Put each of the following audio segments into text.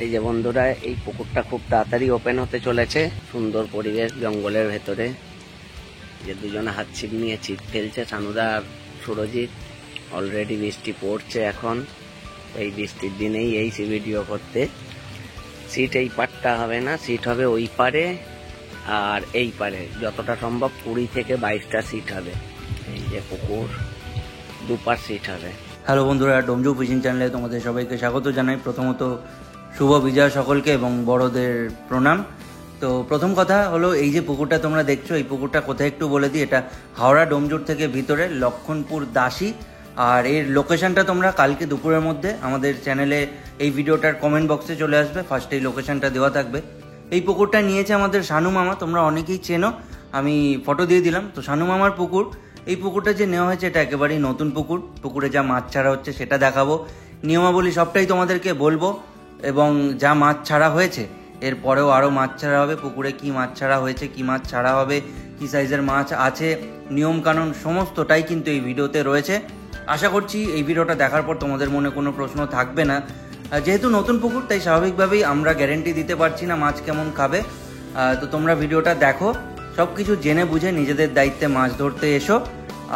এই যে বন্ধুরা, এই পুকুরটা খুব তাড়াতাড়ি ওপেন হতে চলেছে। সুন্দর পরিবেশ জঙ্গলের ভেতরে। যে দুজনে হাত ছিপ নিয়ে ছিপ ফেলছে, সানুদা আর সুরজিৎ। অলরেডি বৃষ্টি পড়ছে এখন। এই বৃষ্টির দিনেই এই ভিডিও করতে। সিট এই পারটা হবে না, সিট হবে ওই পারে আর এই পারে। যতটা সম্ভব 20 থেকে 22টা সিট হবে। এই যে পুকুর, দুপার সিট হবে। হ্যালো বন্ধুরা, ডোমজু ফিশিং চ্যানেলে তোমাদের সবাইকে স্বাগত জানাই। প্রথমত শুভ বিজয় সকলকে এবং বড়দের প্রণাম। তো প্রথম কথা হলো, এই যে পুকুরটা তোমরা দেখছো, এই পুকুরটা কোথায় একটু বলে দিই। এটা হাওড়া ডোমজুর থেকে ভিতরে লক্ষণপুর দাসী। আর এর লোকেশনটা তোমরা কালকে দুপুরের মধ্যে আমাদের চ্যানেলে এই ভিডিওটার কমেন্ট বক্সে চলে আসবে, ফার্স্টে এই লোকেশনটা দেওয়া থাকবে। এই পুকুরটা নিয়েছে আমাদের শানু মামা, তোমরা অনেকেই চেনো, আমি ফটো দিয়ে দিলাম। তো শানু মামার পুকুর। এই পুকুরটা যে নেওয়া হয়েছে এটা একেবারেই নতুন পুকুর। পুকুরে যা মাছ ছাড়া হচ্ছে সেটা দেখাবো, নিয়মাবলী সবটাই তোমাদেরকে বলবো। এবং যা মাছ ছাড়া হয়েছে এরপরেও আরও মাছ ছাড়া হবে। পুকুরে কি মাছ ছাড়া হয়েছে, কি মাছ ছাড়া হবে, কি সাইজের মাছ আছে, নিয়মকানুন সমস্তটাই কিন্তু এই ভিডিওতে রয়েছে। আশা করছি এই ভিডিওটা দেখার পর তোমাদের মনে কোনো প্রশ্ন থাকবে না। যেহেতু নতুন পুকুর তাই স্বাভাবিকভাবেই আমরা গ্যারেন্টি দিতে পারছি না মাছ কেমন খাবে। তো তোমরা ভিডিওটা দেখো, সব কিছু জেনে বুঝে নিজেদের দায়িত্বে মাছ ধরতে এসো।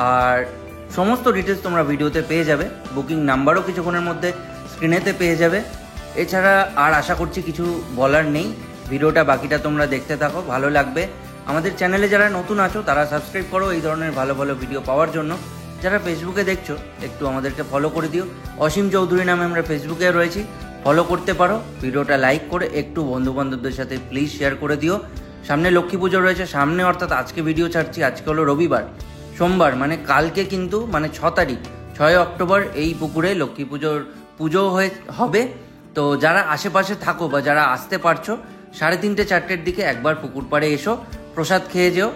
আর সমস্ত ডিটেলস তোমরা ভিডিওতে পেয়ে যাবে, বুকিং নাম্বারও কিছুক্ষণের মধ্যে স্ক্রিনেতে পেয়ে যাবে। এছাড়া আর আশা করছি কিছু বলার নেই। ভিডিওটা বাকিটা তোমরা দেখতে থাকো, ভালো লাগবে। আমাদের চ্যানেলে যারা নতুন আছো তারা সাবস্ক্রাইব করো এই ধরনের ভালো ভালো ভিডিও পাওয়ার জন্য। যারা ফেসবুকে দেখছো একটু আমাদেরকে ফলো করে দিও। অসীম চৌধুরী নামে আমরা ফেসবুকে রয়েছি, ফলো করতে পারো। ভিডিওটা লাইক করে একটু বন্ধুবান্ধবদের সাথে প্লিজ শেয়ার করে দিও। সামনে লক্ষ্মী পুজো রয়েছে, সামনে অর্থাৎ আজকে ভিডিও ছাড়ছি, আজকে হলো রবিবার, সোমবার মানে কালকে কিন্তু 6 তারিখ 6 অক্টোবর এই পুকুরে লক্ষ্মী পুজো হবে। তো যারা আশেপাশে থাকো বা যারা আসতে পারছো 3:30 4টের দিকে একবার পুকুর পাড়ে এসো, প্রসাদ খেয়ে যেও।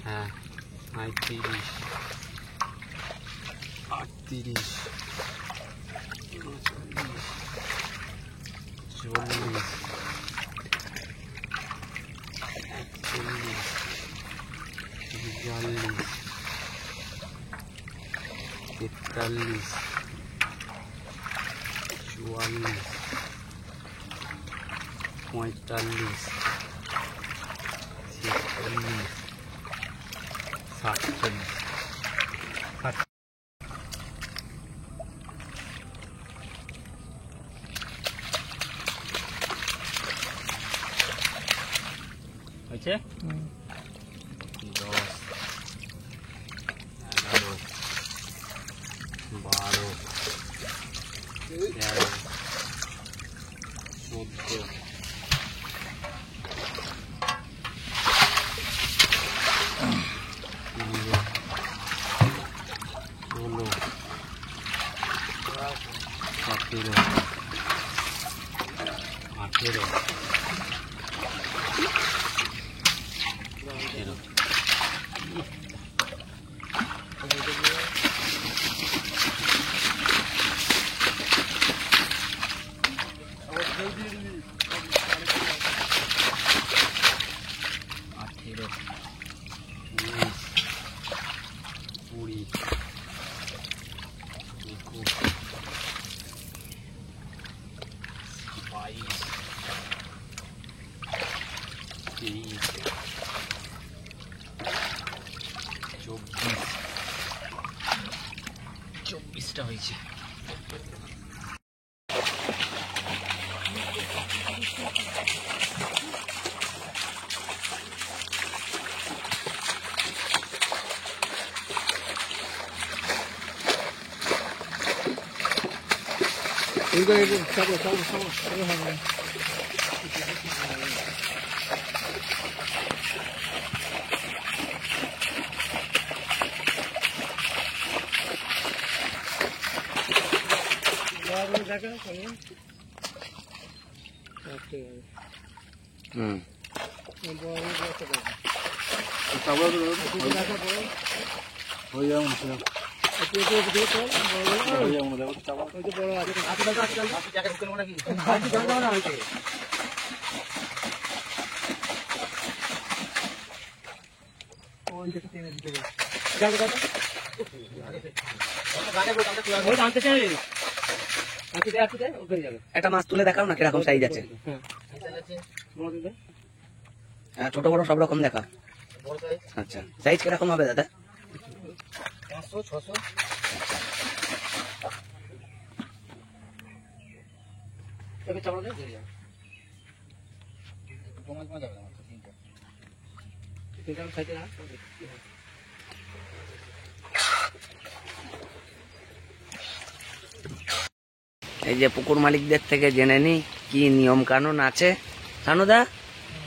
হ্যাঁ, 35, 38, 40, 41, 42, 43, 44, 47, হয়েছে 10, 11, 12, 13, 14, 15, 16, 17, 18, 19, 20, 21, 22, 23, 24টা হয়েছে। একটা মাছ তুলে দেখাও না কিরকম সাইজ আছে। ছোট বড় সব রকম দেখা। আচ্ছা সাইজ কিরকম হবে দাদা? 500-600। এই যে পুকুর মালিকদের থেকে জেনে নি কি নিয়ম কানুন আছে। সানুদা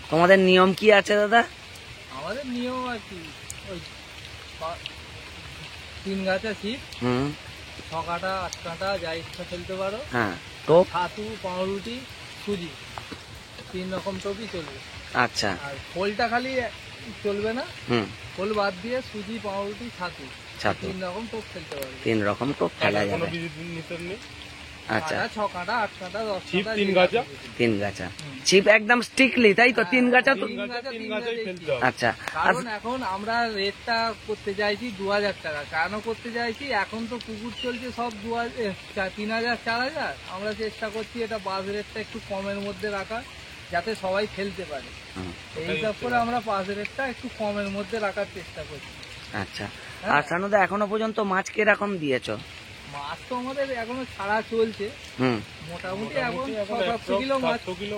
তোমাদের নিয়ম কি আছে দাদা? আমাদের নিয়ম আর কি, ওই 3 গাছা ছিপ, 6 কাটা 8 কাটা যা ইচ্ছা ফেলতে পারো। হ্যাঁ, টোপ, ছাতু, পাউরুটি, সুজি, 3 রকম টোপই চলবে। আচ্ছা, আর খোলটা খালি চলবে না, খোল বাদ দিয়ে সুজি, পাউরুটি, ছাতু 3 রকম টোপ ফেলতে পারবে। 3 রকম টোপ ফেলা যাবে। আচ্ছা, 6 কাটা 8 কাটা 10 ছিপ কাটা 3 গাছা, 3 গাছা ছিপ একদম স্ট্রিক্টলি, তাই তো? 3 গাছা তো। 3 গাছাই ফেলতে হবে। আচ্ছা, কারণ এখন আমরা রেটটা করতে চাইছি 2000 টাকা। কেন করতে চাইছি? এখন তো পুকুর চলছে সব 3000 4000। আমরা চেষ্টা করছি এটা বাস রেটটা একটু কমের মধ্যে রাখা, যাতে সবাই ফেলতে পারে। এই হিসাব করে আমরা বাস রেটটা একটু কমের মধ্যে রাখার চেষ্টা করছি। আচ্ছা, আর সানুদা এখনো পর্যন্ত মাছ কিরকম দিয়েছো? মাছ তো আমাদের এখনো ছাড়া চলছে, মোটামুটি এখন 700 কিলো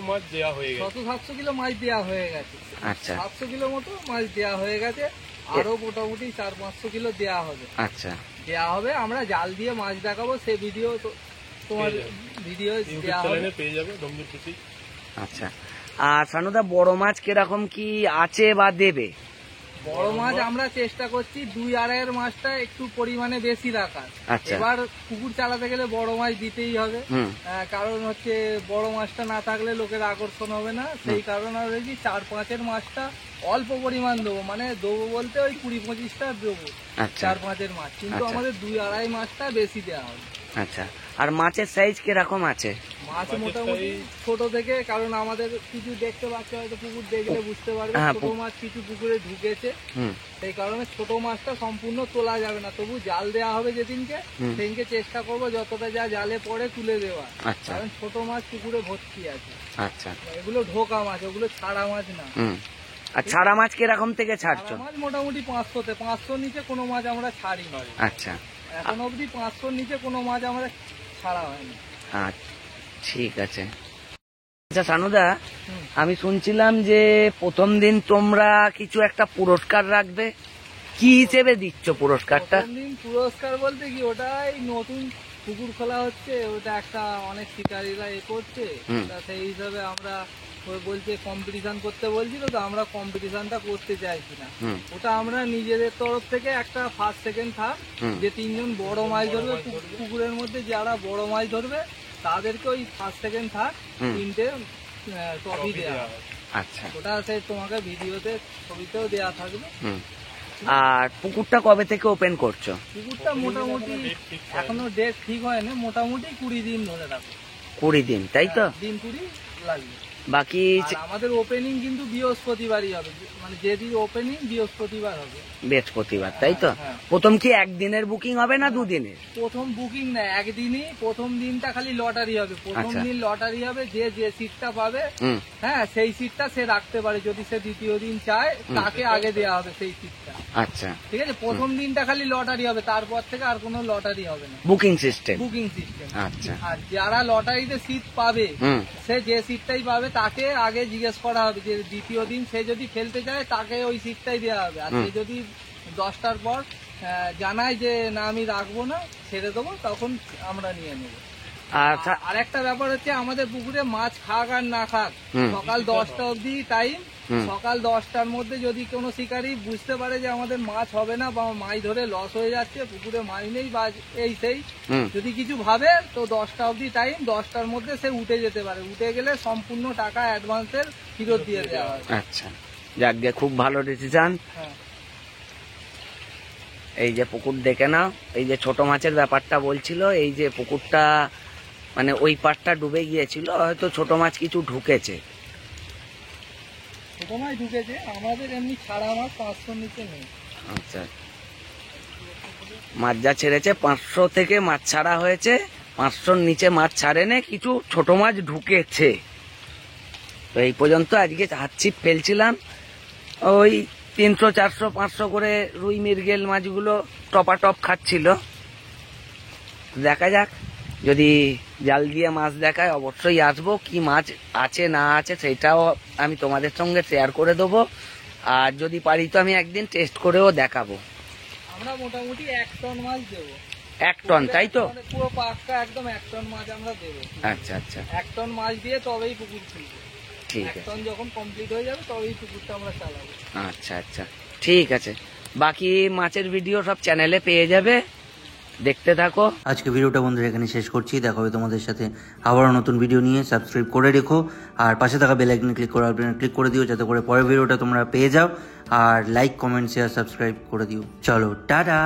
মাছ দেওয়া হয়ে গেছে। 700 কিলো মাছ দেওয়া হয়ে গেছে। আচ্ছা, 700 কিলো মতো মাছ দেওয়া হয়ে গেছে, আরো মোটামুটি 400-500 কিলো দেওয়া হবে। আচ্ছা, দেওয়া হবে। আমরা জাল দিয়ে মাছ দেখাবো, সে ভিডিও তোমার ভিডিও দেওয়া হবে, পেয়ে যাবে ডোমজুর প্রতি। আচ্ছা, আর সানুদা বড় মাছ কিরকম কি আছে বা দেবে? বড় মাছ আমরা চেষ্টা করছি 2-2.5 মাছটা একটু পরিমাণে বেশি রাখার। এবার পুকুর চালাতে গেলে বড় মাছ দিতেই হবে, কারণ হচ্ছে বড় মাছটা না থাকলে লোকের আকর্ষণ হবে না। সেই কারণে আমরা 4-5-এর মাছটা অল্প পরিমাণ দেবো, মানে দেবো বলতে ওই 20-25টা দেবো 4-5-এর মাছ, কিন্তু আমাদের 2-2.5 মাছটা বেশি দেওয়া হবে। আচ্ছা, আর মাছের সাইজ কিরকম আছে? মাছ মোটামুটি ছোট থেকে, কারণ আমাদের কিছু দেখতে পাচ্ছে, হয়তো পুকুর দেখলে বুঝতে পারবে ছোট মাছ কিছু পুকুরে ঢুকেছে, সেই কারণে ছোট মাছটা সম্পূর্ণ তোলা যাবে না। তবু জাল দেওয়া হবে যেদিনকে, সেদিনকে চেষ্টা করবো যতটা যা জালে পড়ে তুলে দেওয়া, কারণ ছোট মাছ পুকুরে ভর্তি আছে। আচ্ছা, এগুলো ঢোকা মাছ, ওগুলো ছাড়া মাছ না। আর ছাড়া মাছ কিরকম থেকে ছাড়ছো? মাছ মোটামুটি 500-তে, 500-র নিচে কোনো মাছ আমরা ছাড়ি না। আচ্ছা, এখন অবধি 500-র নিচে কোনো মাছ আমরা ছাড়া হয়নি। আচ্ছা, ঠিক আছে। আচ্ছা সানুদা, আমি শুনছিলাম যে প্রথম দিন তোমরা কিছু একটা পুরস্কার রাখবে, কি হিসেবে দিচ্ছ পুরস্কারটা? প্রথম দিন পুরস্কার বলতে কি, ওটাই নতুন পুকুর খোলা হচ্ছে, ওটা একটা অনেক শিকারীরা করছে, সেই হিসাবে আমরা বলছে কম্পিটিশন করতে বলছিল, তো আমরা কম্পিটিশনটা করতে চাইছি না। ওটা আমরা নিজেদের তরফ থেকে একটা ফার্স্ট সেকেন্ড থার্ড, যে 3 জন বড় মাছ ধরবে পুকুরের মধ্যে, যারা বড় মাছ ধরবে তাদেরকে ওই ফার্স্ট সেকেন্ড থার্ড 3টে ট্রফি দেওয়া হবে। আচ্ছা, ওটা সেই তোমাকে ভিডিওতে ছবিতেও দেওয়া থাকবে। আর পুকুরটা কবে থেকে ওপেন করছো? পুকুরটা মোটামুটি এখনো ডেট ঠিক হয়নি, মোটামুটি 20 দিন ধরে রাখো। 20 দিন, তাই তো? দিন 20 লাগবে। বাকি আমাদের ওপেনিং কিন্তু বৃহস্পতিবারই হবে, মানে যেদিন ওপেনিং বৃহস্পতিবার হবে। বৃহস্পতিবার, তাই তো? প্রথম কি একদিনের বুকিং হবে না 2 দিনের? প্রথম বুকিং না, একদিনই। প্রথম দিনটা খালি লটারি হবে, প্রথম দিন লটারি হবে, যে সিটটা পাবে, হ্যাঁ সেই সিটটা সে রাখতে পারে। যদি সে দ্বিতীয় দিন চায়, তাকে আগে দেওয়া হবে সেই সিটটা। আচ্ছা, ঠিক আছে, প্রথম দিনটা খালি লটারি হবে, তারপর থেকে আর কোনো লটারি হবে না, বুকিং সিস্টেম। Booking system. আচ্ছা, আর যারা লটারিতে সিট পাবে, সে যে সিটটাই পাবে তাকে আগে জিজ্ঞেস করা হবে যে দ্বিতীয় দিন সে যদি খেলতে চায় তাকে ওই সিটটাই দেওয়া হবে। আর সে যদি 10টার পর জানায় যে না আমি রাখবো না, ছেড়ে দেবো, তখন আমরা নিয়ে নেবো। আর আর একটা ব্যাপার হচ্ছে আমাদের পুকুরে মাছ খাক আর না খাক, সকাল 10টা অবধি টাইম। সকাল 10টার মধ্যে যদি কোনো শিকারী বুঝতে পারে যে আমাদের মাছ হবে না বা মাছ ধরে লস হয়ে যাচ্ছে, পুকুরে মাছ নেই বা এই সেই, যদি কিছু ভাবে তো 10টা অবধি টাইম, 10টার মধ্যে সে উঠে যেতে পারে। উঠে গেলে সম্পূর্ণ টাকা অ্যাডভান্সের ফেরত দিয়ে দেওয়া হবে। আচ্ছা, যাকে খুব ভালো ডিসিশন। হ্যাঁ, এই যে পুকুর দেখে নাও, এই যে ছোট মাছের ব্যাপারটা বলছিল, এই যে পুকুরটা মানে ওই পাটটা ডুবে গিয়েছিল, হয়তো ছোট মাছ কিছু ঢুকেছে। ছোট মাছ ঢুকেছে, আমাদের এমনি ছাড়া মাছ 500 নিচে নেই। আচ্ছা, মাছ যা ছেড়েছে 500 থেকে মাছ ছাড়া হয়েছে, 500-র নিচে মাছ ছাড়েনে, কিছু ছোট মাছ ঢুকেছে। তো এই পর্যন্ত আজকে হাত ছিপ ফেলছিলাম, ওই 300, 400, 500 করে রুই মৃগেল মাছগুলো টপাটপ খাচ্ছিল। দেখা যাক, যদি জাল দিয়ে মাছ দেখায় অবশ্যই আসবো। কি মাছ আছে না আছে সেটাও আমি তোমাদের সঙ্গে শেয়ার করে দেবো, আর যদি পারি তো আমি একদিন টেস্ট করেও দেখাবো। আমরা মোটামুটি 1 টন মাছ দেবো। 1 টন, তাই তো? পুরো পাক্কা একদম 1 টন মাছ আমরা দেবো। আচ্ছা আচ্ছা, 1 টন মাছ দিয়ে তবেই পুকুর খুলবো। ঠিক 1 আছে। টন যখন কমপ্লিট হয়ে যাবে তবেই পুকুরটা আমরা চালাবো। আচ্ছা আচ্ছা, ঠিক আছে। বাকি মাছের ভিডিও সব চ্যানেলে পেয়ে যাবে, দেখতে থাকো। আজকে ভিডিওটা বন্ধুরা এখানে শেষ করছি। দেখা হবে তোমাদের সাথে আবারও নতুন ভিডিও নিয়ে। সাবস্ক্রাইব করে রেখো আর পাশে থাকা বেল আইকনে ক্লিক করে দিও, যাতে করে পরের ভিডিওটা তোমরা পেয়ে যাও। আর লাইক, কমেন্ট, শেয়ার, সাবস্ক্রাইব করে দিও। চলো, টাটা।